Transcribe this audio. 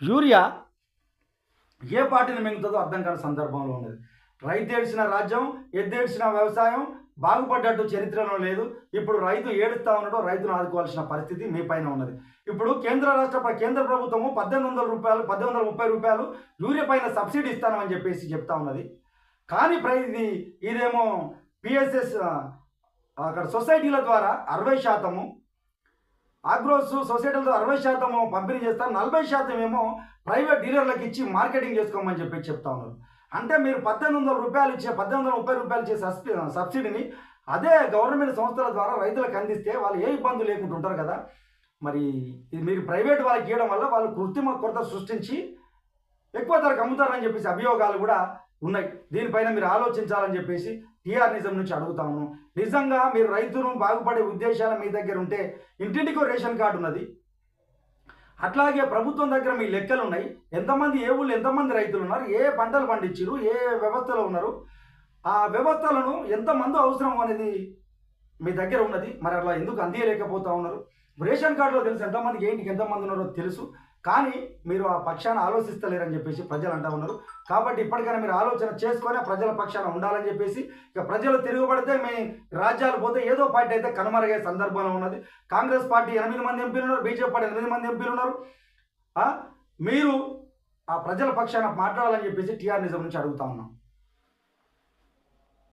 Urea ఏ పార్టీని మింగుతుందో అర్థం కాని సందర్భంలో ఉన్నది. రైతు ఏడ్చిన రాజ్యం, ఎద్దేడ్చిన వ్యవసాయం బాగుపడ్డట్టు చరిత్రలో లేదు. ఇప్పుడు రైతు ఏడుస్తూ ఉన్నాడో రైతును ఆదుకోవాల్సిన పరిస్థితి మీ పైన ఉన్నది. ఇప్పుడు కేంద్ర ప్రభుత్వము రూ. 1830 యూరియా పైన సబ్సిడీ ఇస్తానని చెప్పేసి చెప్తా ఉన్నది. కానీ ఇదేమో పిఎస్ఎస్ అక్కడ సొసైటీల ద్వారా 60%, ఆగ్రోస్ సొసైటీలతో 60% పంపిణీ చేస్తారు, 40% ఏమో ప్రైవేట్ డీలర్లకు ఇచ్చి మార్కెటింగ్ చేసుకోమని చెప్పి చెప్తా ఉన్నారు. అంటే మీరు రూ. 1830 ఇచ్చే సబ్సిడీని అదే గవర్నమెంట్ సంస్థల ద్వారా రైతులకు అందిస్తే వాళ్ళు ఏ ఇబ్బందులు లేకుండా ఉంటారు కదా. మరి ఇది మీరు ప్రైవేట్ వాళ్ళకి ఇవ్వడం వల్ల వాళ్ళు కృత్రిమ కొరత సృష్టించి ఎక్కువ ధరకు అమ్ముతారని చెప్పేసి అభియోగాలు కూడా ఉన్నాయి. దీనిపైన మీరు ఆలోచించాలని చెప్పేసి టీఆర్ నిజం నుంచి అడుగుతా ఉన్నాం. నిజంగా మీరు రైతును బాగుపడే ఉద్దేశాలు మీ దగ్గర ఉంటే ఇంటింటికో రేషన్ కార్డు ఉన్నది. అట్లాగే ప్రభుత్వం దగ్గర మీ లెక్కలు ఉన్నాయి. ఎంతమంది ఏ ఊళ్ళో ఎంతమంది రైతులు ఉన్నారు, ఏ పంటలు పండించారు, ఏ వ్యవస్థలో ఉన్నారు, ఆ వ్యవస్థలను ఎంతమంది అవసరం అనేది మీ దగ్గర ఉన్నది. మరి అట్లా ఎందుకు అందియలేకపోతా ఉన్నారు? రేషన్ కార్డులో తెలుసు ఎంతమందికి ఏంటికి ఎంతమంది ఉన్నారో తెలుసు, కానీ మీరు ఆ పక్షాన ఆలోచిస్తలేరని చెప్పేసి ప్రజలు అంటా ఉన్నారు. కాబట్టి ఇప్పటికైనా మీరు ఆలోచన చేసుకొని ప్రజల పక్షాన ఉండాలని చెప్పేసి, ఇక ప్రజలు తిరుగుబడితే మీ రాజ్యాలు పోతే ఏదో పార్టీ అయితే కనుమరుగే సందర్భంలో ఉన్నది. కాంగ్రెస్ పార్టీ 8 మంది ఎంపీలు ఉన్నారు, బీజేపీ పార్టీ 8 మంది ఎంపీలు ఉన్నారు. మీరు ఆ ప్రజల పక్షాన మాట్లాడాలని చెప్పేసి టీఆర్ నిజం నుంచి అడుగుతా ఉన్నాం.